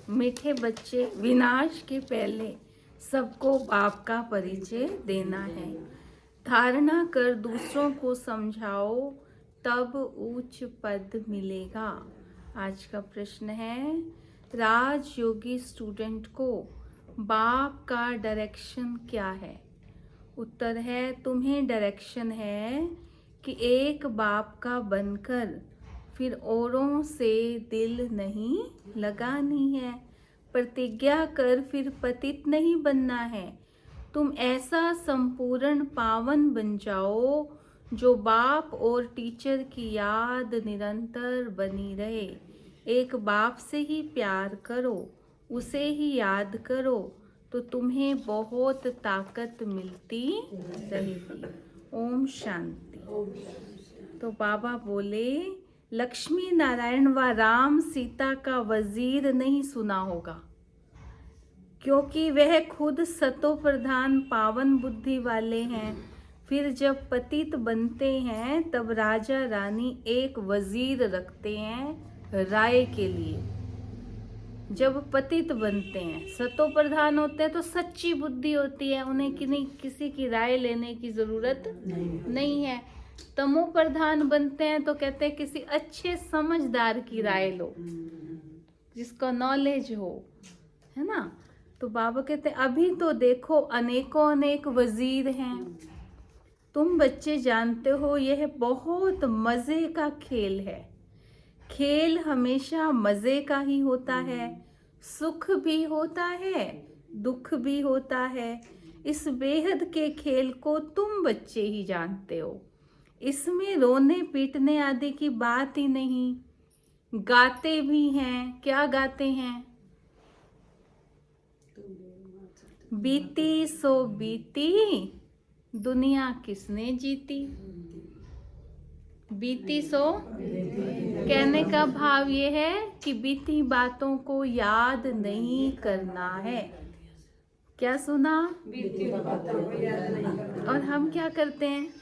मीठे बच्चे, विनाश के पहले सबको बाप का परिचय देना है। धारणा कर दूसरों को समझाओ, तब उच्च पद मिलेगा। आज का प्रश्न है, राजयोगी स्टूडेंट को बाप का डायरेक्शन क्या है? उत्तर है, तुम्हें डायरेक्शन है कि एक बाप का बनकर फिर औरों से दिल नहीं लगानी है। प्रतिज्ञा कर फिर पतित नहीं बनना है। तुम ऐसा संपूर्ण पावन बन जाओ जो बाप और टीचर की याद निरंतर बनी रहे। एक बाप से ही प्यार करो, उसे ही याद करो, तो तुम्हें बहुत ताकत मिलती रहेगी। ओम शांति। तो बाबा बोले, लक्ष्मी नारायण व राम सीता का वजीर नहीं सुना होगा, क्योंकि वह खुद सतो प्रधान पावन बुद्धि वाले हैं। फिर जब पतित बनते हैं तब राजा रानी एक वजीर रखते हैं राय के लिए। जब पतित बनते हैं, सतो प्रधान होते हैं तो सच्ची बुद्धि होती है, उन्हें किसी की राय लेने की जरूरत नहीं है। तमो प्रधान बनते हैं तो कहते हैं किसी अच्छे समझदार की राय लो, जिसका नॉलेज हो, है ना। तो बाबा कहते हैं अभी तो देखो अनेकों अनेक वजीर हैं। तुम बच्चे जानते हो यह बहुत मजे का खेल है। खेल हमेशा मजे का ही होता है, सुख भी होता है, दुख भी होता है। इस बेहद के खेल को तुम बच्चे ही जानते हो। इसमें रोने पीटने आदि की बात ही नहीं। गाते भी हैं, क्या गाते हैं? बीती सो बीती दुनिया किसने जीती। बीती सो कहने का भाव ये है कि बीती बातों को याद नहीं करना है। क्या सुना? बीती बातों को याद नहीं करना। और हम क्या करते हैं?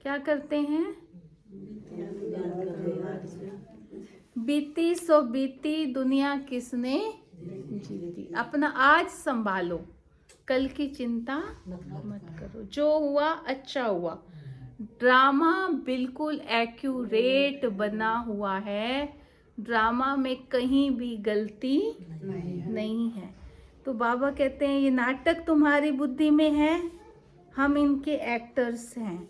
क्या करते हैं? बीती सो बीती दुनिया किसने जीती। अपना आज संभालो, कल की चिंता मत करो। जो हुआ अच्छा हुआ। ड्रामा बिल्कुल एक्यूरेट बना हुआ है, ड्रामा में कहीं भी गलती नहीं है। तो बाबा कहते हैं ये नाटक तुम्हारी बुद्धि में है, हम इनके एक्टर्स हैं।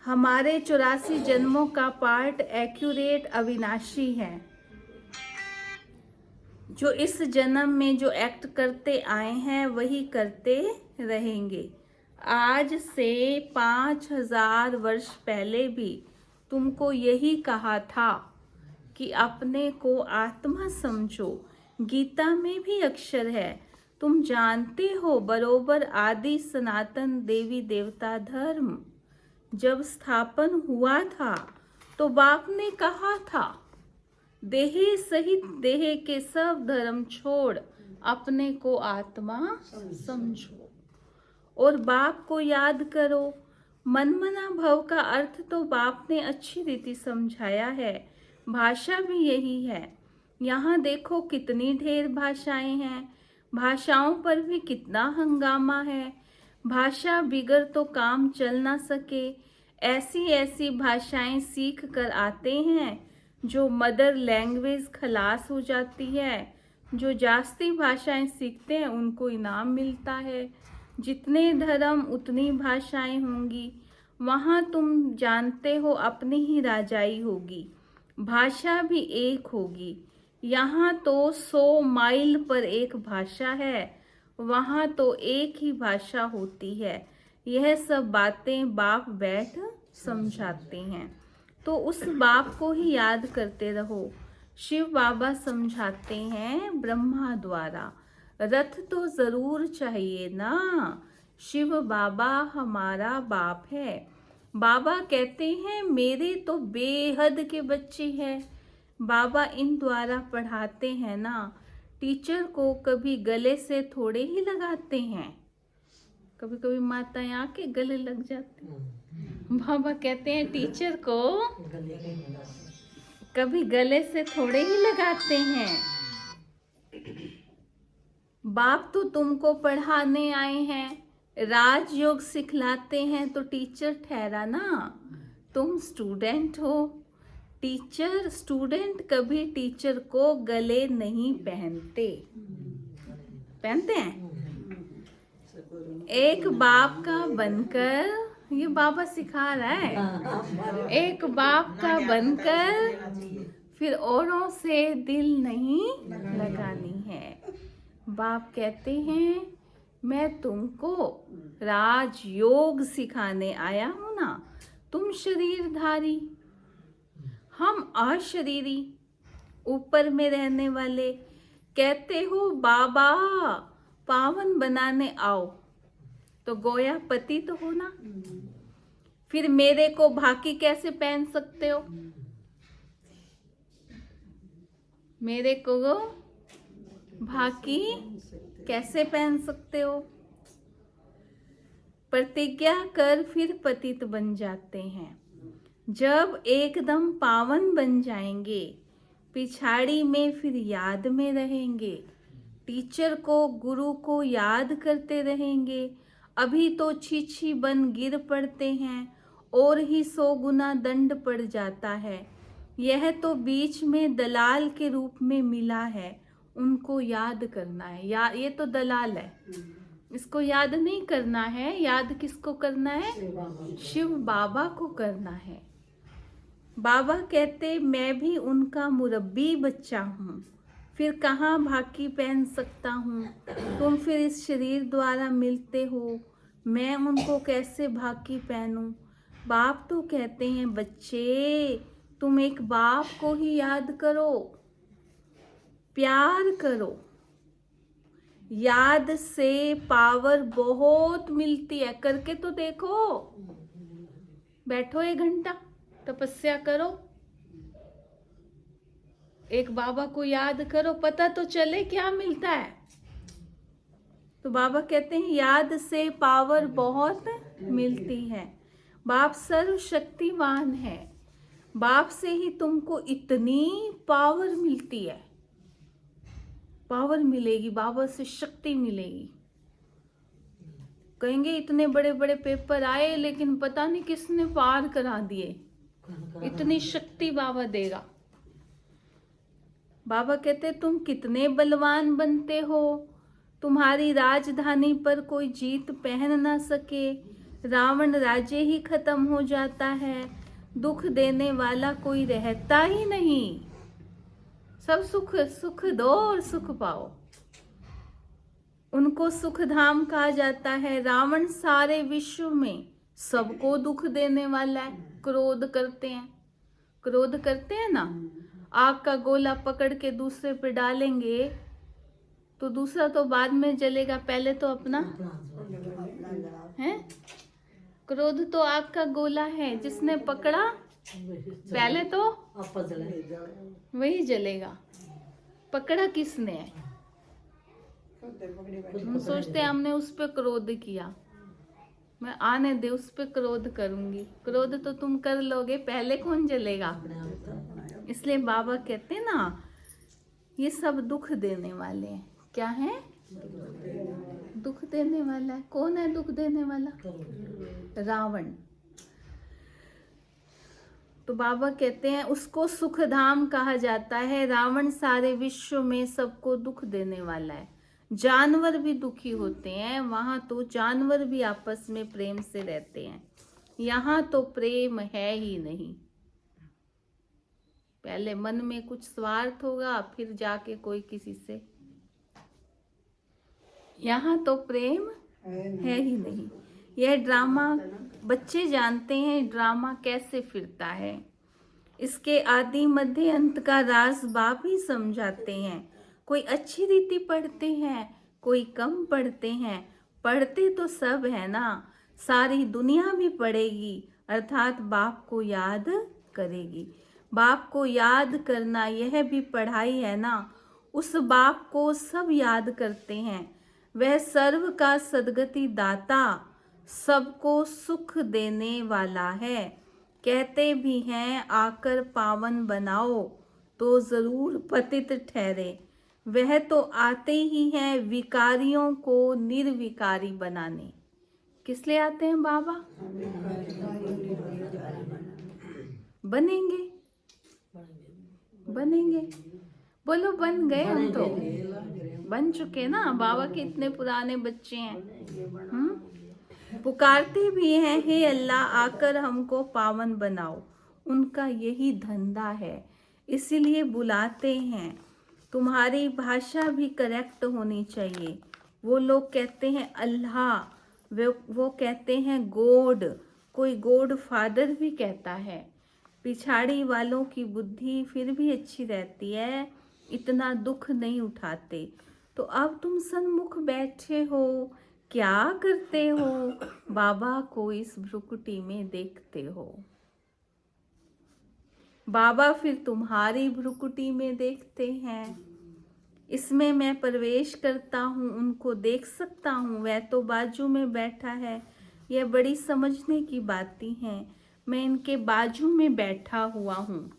हमारे 84 जन्मों का पार्ट एक्यूरेट अविनाशी है, जो इस जन्म में जो एक्ट करते आए हैं वही करते रहेंगे। आज से 5000 वर्ष पहले भी तुमको यही कहा था कि अपने को आत्मा समझो। गीता में भी अक्षर है, तुम जानते हो बरोबर आदि सनातन देवी देवता धर्म जब स्थापन हुआ था तो बाप ने कहा था, देह सहित देह के सब धर्म छोड़ अपने को आत्मा समझो और बाप को याद करो। मनमना भव का अर्थ तो बाप ने अच्छी रीति समझाया है, भाषा भी यही है। यहाँ देखो कितनी ढेर भाषाएं हैं, भाषाओं पर भी कितना हंगामा है। भाषा बिगर तो काम चल ना सके। ऐसी ऐसी भाषाएं सीख कर आते हैं जो मदर लैंग्वेज खलास हो जाती है। जो जास्ती भाषाएं सीखते हैं उनको इनाम मिलता है। जितने धर्म उतनी भाषाएं होंगी, वहाँ तुम जानते हो अपनी ही राजाई होगी, भाषा भी एक होगी। यहाँ तो 100 माइल पर एक भाषा है, वहाँ तो एक ही भाषा होती है। यह सब बातें बाप बैठ समझाते हैं, तो उस बाप को ही याद करते रहो। शिव बाबा समझाते हैं ब्रह्मा द्वारा, रथ तो जरूर चाहिए ना। शिव बाबा हमारा बाप है। बाबा कहते हैं मेरे तो बेहद के बच्चे हैं। बाबा इन द्वारा पढ़ाते हैं ना, टीचर को कभी गले से थोड़े ही लगाते हैं। कभी कभी माताएं आके गले लग जाती। बाबा कहते हैं टीचर को कभी गले से थोड़े ही लगाते हैं। बाप तो तुमको पढ़ाने आए हैं, राजयोग सिखलाते हैं तो टीचर ठहरा ना, तुम स्टूडेंट हो। टीचर स्टूडेंट कभी टीचर को गले नहीं पहनते हैं। एक बाप का बनकर, ये बाबा सिखा रहा है, एक बाप का बनकर फिर औरों से दिल नहीं लगानी है। बाप कहते हैं मैं तुमको राजयोग सिखाने आया हूं ना, तुम शरीरधारी, हम अशरीरी, ऊपर में रहने वाले। कहते हो बाबा पावन बनाने आओ, तो गोया पति तो हो ना, फिर मेरे को भाकी कैसे पहन सकते हो? मेरे को भाकी कैसे पहन सकते हो? प्रतिज्ञा कर फिर पतित बन जाते हैं। जब एकदम पावन बन जाएंगे, पिछाड़ी में फिर याद में रहेंगे, टीचर को गुरु को याद करते रहेंगे। अभी तो छीछी बन गिर पड़ते हैं और ही 100 गुना दंड पड़ जाता है। यह तो बीच में दलाल के रूप में मिला है, उनको याद करना है। ये तो दलाल है, इसको याद नहीं करना है। याद किसको करना है? शिव बाबा को करना है। बाबा कहते मैं भी उनका मुरब्बी बच्चा हूँ, फिर कहाँ भाकी पहन सकता हूँ? तुम फिर इस शरीर द्वारा मिलते हो, मैं उनको कैसे भाकी पहनूं? बाप तो कहते हैं बच्चे तुम एक बाप को ही याद करो, प्यार करो। याद से पावर बहुत मिलती है, करके तो देखो। बैठो 1 घंटा तपस्या करो, एक बाबा को याद करो, पता तो चले क्या मिलता है। तो बाबा कहते हैं याद से पावर बहुत मिलती है। बाप सर्वशक्तिवान है, बाप से ही तुमको इतनी पावर मिलती है। पावर मिलेगी, बाबा से शक्ति मिलेगी। कहेंगे इतने बड़े बड़े पेपर आए लेकिन पता नहीं किसने पार करा दिए, इतनी शक्ति बाबा देगा। बाबा कहते तुम कितने बलवान बनते हो, तुम्हारी राजधानी पर कोई जीत पहन ना सके। रावण राज्य ही खत्म हो जाता है, दुख देने वाला कोई रहता ही नहीं। सब सुख दो और सुख पाओ। उनको सुख धाम कहा जाता है। रावण सारे विश्व में सबको दुख देने वाला है। क्रोध करते हैं ना, आग का गोला पकड़ के दूसरे पे डालेंगे तो दूसरा तो बाद में जलेगा, पहले तो अपना है। क्रोध तो आग का गोला है, जिसने पकड़ा पहले तो वही जलेगा। पकड़ा किसने है? हम सोचते हैं हमने उस पे क्रोध किया, मैं आने दे उस पे क्रोध करूंगी। क्रोध तो तुम कर लोगे, पहले कौन जलेगा? इसलिए बाबा कहते हैं ना ये सब दुख देने वाले हैं। क्या है? दुख देने वाला है। कौन है दुख देने वाला? रावण। तो बाबा कहते हैं उसको सुखधाम कहा जाता है। रावण सारे विश्व में सबको दुख देने वाला है। जानवर भी दुखी होते हैं, वहां तो जानवर भी आपस में प्रेम से रहते हैं, यहाँ तो प्रेम है ही नहीं। पहले मन में कुछ स्वार्थ होगा, फिर जाके कोई किसी से, यहाँ तो प्रेम है ही नहीं। यह ड्रामा बच्चे जानते हैं, ड्रामा कैसे फिरता है। इसके आदि मध्य अंत का राज बाप ही समझाते हैं। कोई अच्छी रीति पढ़ते हैं, कोई कम पढ़ते हैं, पढ़ते तो सब है ना। सारी दुनिया भी पढ़ेगी, अर्थात बाप को याद करेगी। बाप को याद करना यह भी पढ़ाई है ना। उस बाप को सब याद करते हैं। वह सर्व का सद्गति दाता, सबको सुख देने वाला है। कहते भी हैं आकर पावन बनाओ, तो जरूर पतित ठहरे। वह तो आते ही हैं विकारियों को निर्विकारी बनाने। किस लिए आते हैं बाबा? बनेंगे, बनेंगे। बोलो बन गए, हम तो बन चुके ना। बाबा के इतने पुराने बच्चे हैं। पुकारते भी हैं हे अल्लाह आकर हमको पावन बनाओ। उनका यही धंधा है, इसीलिए बुलाते हैं। तुम्हारी भाषा भी करेक्ट होनी चाहिए। वो लोग कहते हैं अल्लाह, वो कहते हैं गॉड, कोई गॉड फादर भी कहता है। पिछाड़ी वालों की बुद्धि फिर भी अच्छी रहती है, इतना दुख नहीं उठाते। तो अब तुम सन्मुख बैठे हो, क्या करते हो? बाबा को इस भ्रुकुटी में देखते हो। बाबा फिर तुम्हारी भ्रुकुटी में देखते हैं। इसमें मैं प्रवेश करता हूँ, उनको देख सकता हूँ। वह तो बाजू में बैठा है। यह बड़ी समझने की बातें हैं। मैं इनके बाजू में बैठा हुआ हूँ।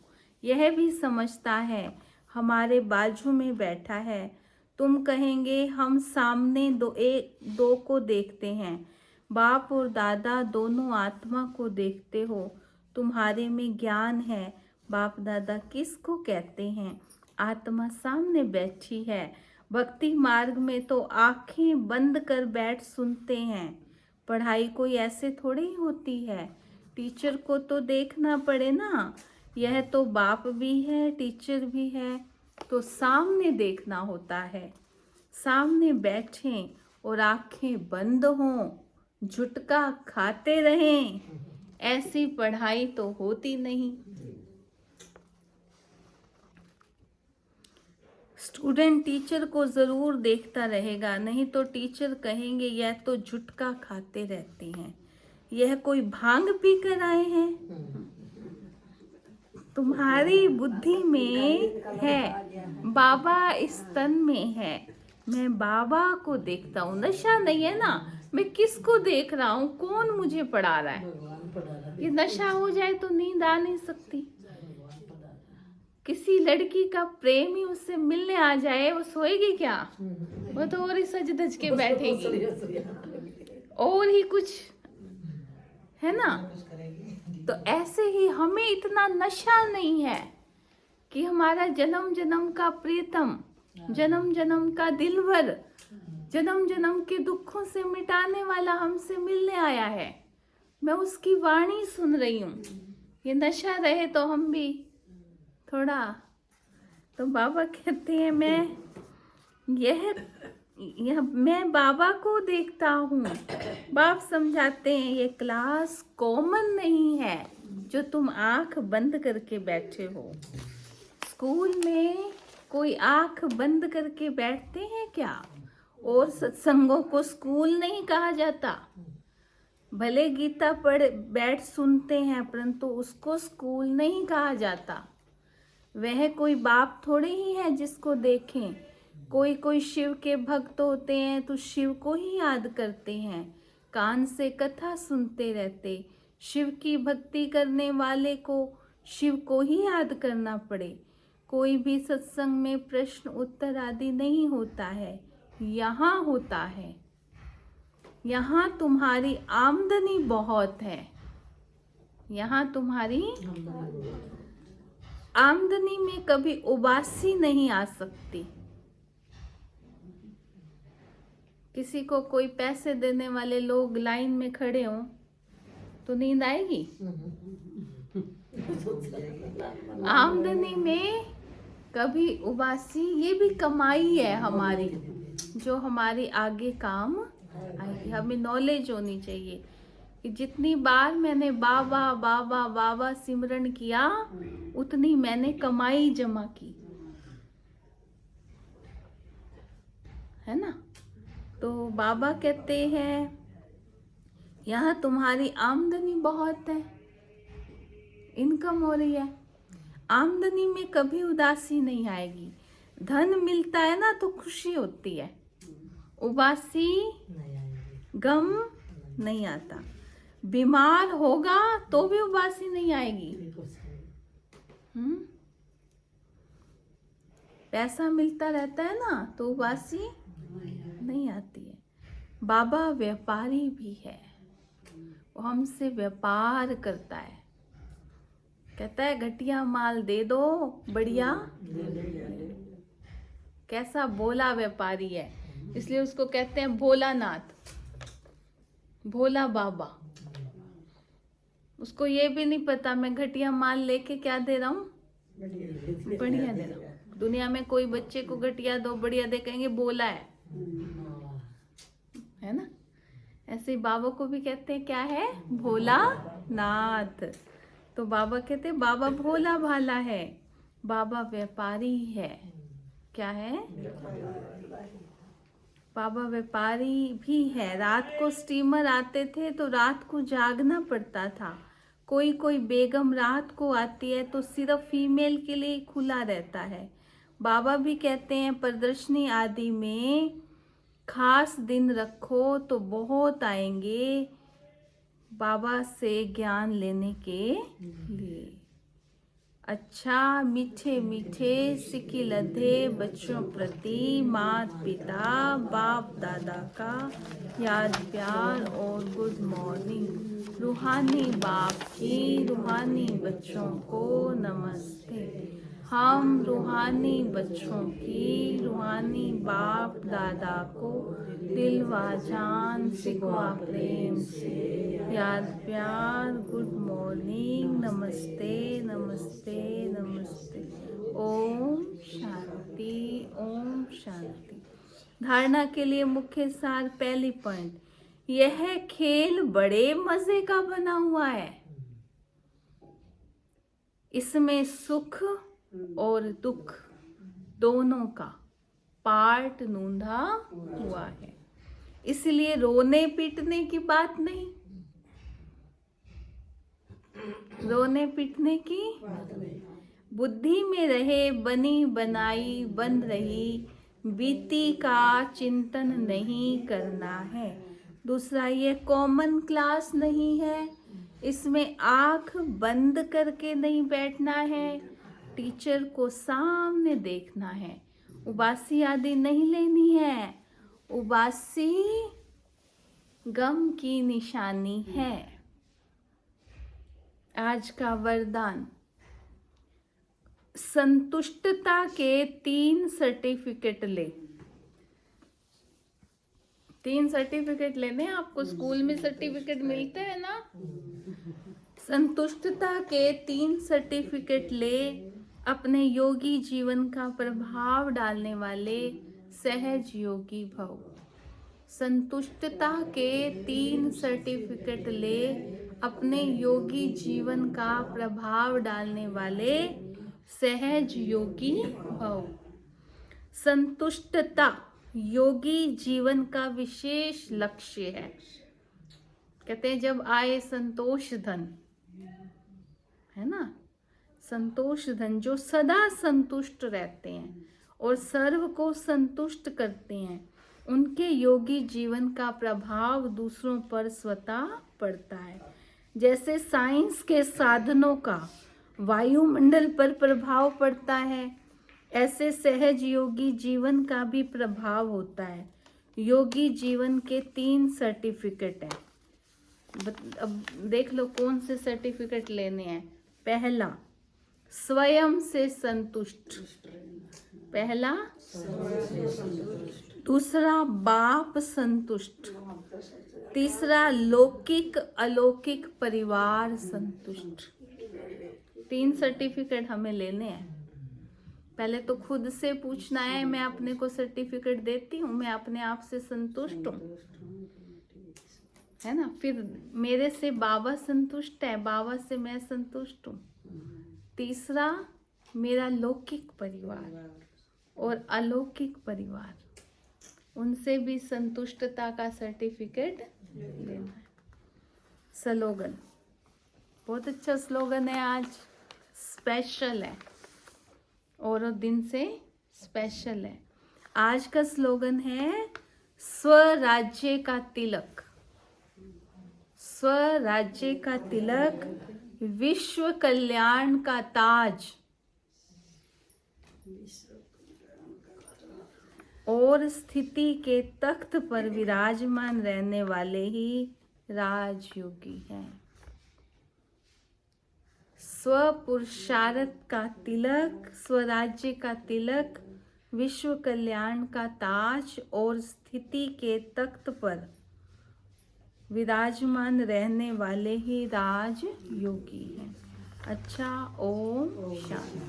यह भी समझता है हमारे बाजू में बैठा है। तुम कहेंगे हम सामने दो को देखते हैं। बाप और दादा दोनों आत्मा को देखते हो। तुम्हारे में ज्ञान है। बाप दादा किसको कहते हैं? आत्मा सामने बैठी है। भक्ति मार्ग में तो आंखें बंद कर बैठ सुनते हैं। पढ़ाई कोई ऐसे थोड़ी ही होती है। टीचर को तो देखना पड़े ना। यह तो बाप भी है, टीचर भी है, तो सामने देखना होता है। सामने बैठें और आंखें बंद हों, झुटका खाते रहें। ऐसी पढ़ाई तो होती नहीं। स्टूडेंट टीचर को जरूर देखता रहेगा, नहीं तो टीचर कहेंगे यह तो झुटका खाते रहते हैं, यह कोई भांग पी कर आए हैं। तुम्हारी बुद्धि में है, बाबा इस तन में है। मैं बाबा को देखता हूँ। नशा नहीं है ना, मैं किसको देख रहा हूँ, कौन मुझे पढ़ा रहा है। ये नशा हो जाए तो नींद आ नहीं सकती। किसी लड़की का प्रेमी उससे मिलने आ जाए, वो सोएगी क्या? वो तो और ही सज धज के बैठेगी, और ही कुछ है ना। तो ऐसे ही हमें इतना नशा नहीं है कि हमारा जन्म जन्म का प्रीतम, जन्म जन्म का दिलवर, जन्म जन्म के दुखों से मिटाने वाला हमसे मिलने आया है। मैं उसकी वाणी सुन रही हूँ। ये नशा रहे तो हम भी थोड़ा। तो बाबा कहते हैं मैं बाबा को देखता हूँ। बाप समझाते हैं ये क्लास कॉमन नहीं है जो तुम आंख बंद करके बैठे हो। स्कूल में कोई आंख बंद करके बैठते हैं क्या? और सत्संगों को स्कूल नहीं कहा जाता। भले गीता पढ़ बैठ सुनते हैं, परंतु उसको स्कूल नहीं कहा जाता। वह कोई बाप थोड़े ही है जिसको देखें। कोई कोई शिव के भक्त होते हैं तो शिव को ही याद करते हैं, कान से कथा सुनते रहते। शिव की भक्ति करने वाले को शिव को ही याद करना पड़े। कोई भी सत्संग में प्रश्न उत्तर आदि नहीं होता है, यहाँ होता है। यहाँ तुम्हारी आमदनी बहुत है। यहाँ तुम्हारी आमदनी में कभी उबासी नहीं आ सकती। किसी को कोई पैसे देने वाले लोग लाइन में खड़े हों तो नींद आएगी? आमदनी में कभी उबासी, ये भी कमाई है हमारी, जो हमारे आगे काम आएगी। हमें नॉलेज होनी चाहिए कि जितनी बार मैंने बाबा बाबा बाबा सिमरन किया, उतनी मैंने कमाई जमा की, है ना। तो बाबा कहते हैं यहाँ तुम्हारी आमदनी बहुत है, इनकम हो रही है। आमदनी में कभी उदासी नहीं आएगी। धन मिलता है ना तो खुशी होती है। उबासी गम नहीं आता, बीमार होगा तो भी उबासी नहीं आएगी। पैसा मिलता रहता है ना तो उबासी नहीं आती है। बाबा व्यापारी भी है, वो हमसे व्यापार करता है, कहता है घटिया माल दे दो, बढ़िया। कैसा भोला व्यापारी है, इसलिए उसको कहते हैं भोलानाथ, भोला बाबा। उसको ये भी नहीं पता मैं घटिया माल लेके क्या दे रहा हूँ, बढ़िया दे रहा हूँ। दुनिया में कोई बच्चे को घटिया दो बढ़िया दे, कहेंगे भोला है ना। ऐसे ही बाबा को भी कहते हैं क्या है, भोला नाथ। तो बाबा कहते हैं बाबा भोला भाला है, बाबा व्यापारी है। क्या है, बाबा व्यापारी भी है। रात को स्टीमर आते थे तो रात को जागना पड़ता था। कोई कोई बेगम रात को आती है तो सिर्फ फीमेल के लिए खुला रहता है। बाबा भी कहते हैं प्रदर्शनी आदि में खास दिन रखो तो बहुत आएंगे बाबा से ज्ञान लेने के लिए। अच्छा मीठे मीठे सिक्की लधे बच्चों प्रति माता पिता बाप दादा का याद प्यार और गुड मॉर्निंग। रूहानी बाप की रूहानी बच्चों को नमस्ते। हम रूहानी बच्चों की रूहानी बाप दादा को दिल व जान सिखवा प्रेम से याद प्यार गुड मॉर्निंग नमस्ते नमस्ते नमस्ते। ओम शांति ओम शांति। धारणा के लिए मुख्य सार पहली पॉइंट, यह खेल बड़े मजे का बना हुआ है। इसमें सुख और दुख दोनों का पार्ट नूंधा हुआ है, इसलिए रोने पीटने की बात नहीं, रोने पीटने की बुद्धि में रहे बनी बनाई बन रही बीती का चिंतन नहीं करना है। दूसरा, ये कॉमन क्लास नहीं है, इसमें आंख बंद करके नहीं बैठना है, टीचर को सामने देखना है। उबासी आदि नहीं लेनी है, उबासी गम की निशानी है। आज का वरदान, संतुष्टता के 3 सर्टिफिकेट ले। 3 सर्टिफिकेट लेने हैं आपको, स्कूल में सर्टिफिकेट मिलते हैं ना। संतुष्टता के 3 सर्टिफिकेट ले, अपने योगी जीवन का प्रभाव डालने वाले सहज योगी भव। संतुष्टता के 3 सर्टिफिकेट ले, अपने योगी जीवन का प्रभाव डालने वाले सहज योगी भव। संतुष्टता योगी जीवन का विशेष लक्ष्य है। कहते हैं जब आए संतोष धन, है ना, संतोष धन जो सदा संतुष्ट रहते हैं और सर्व को संतुष्ट करते हैं, उनके योगी जीवन का प्रभाव दूसरों पर स्वतः पड़ता है। जैसे साइंस के साधनों का वायुमंडल पर प्रभाव पड़ता है, ऐसे सहज योगी जीवन का भी प्रभाव होता है। योगी जीवन के 3 सर्टिफिकेट हैं। अब देख लो कौन से सर्टिफिकेट लेने हैं। पहला, स्वयं से संतुष्ट, पहला। दूसरा, बाप संतुष्ट। तीसरा, लौकिक अलौकिक परिवार संतुष्ट। 3 सर्टिफिकेट हमें लेने हैं। पहले तो खुद से पूछना है, मैं अपने को सर्टिफिकेट देती हूँ, मैं अपने आप से संतुष्ट हूँ, है ना। फिर मेरे से बाबा संतुष्ट है, बाबा से मैं संतुष्ट हूँ। तीसरा, मेरा लौकिक परिवार और अलौकिक परिवार, उनसे भी संतुष्टता का सर्टिफिकेट लेना है। स्लोगन, बहुत अच्छा स्लोगन है, आज स्पेशल है और दिन से स्पेशल है। आज का स्लोगन है, स्वराज्य का तिलक, स्वराज्य का तिलक, विश्व कल्याण का ताज और स्थिति के तख्त पर विराजमान रहने वाले ही राजयोगी हैं। स्वपुरुषार्थ का तिलक, स्वराज्य का तिलक, विश्व कल्याण का ताज और स्थिति के तख्त पर विराजमान रहने वाले ही राजयोगी हैं। अच्छा, ओम शांति।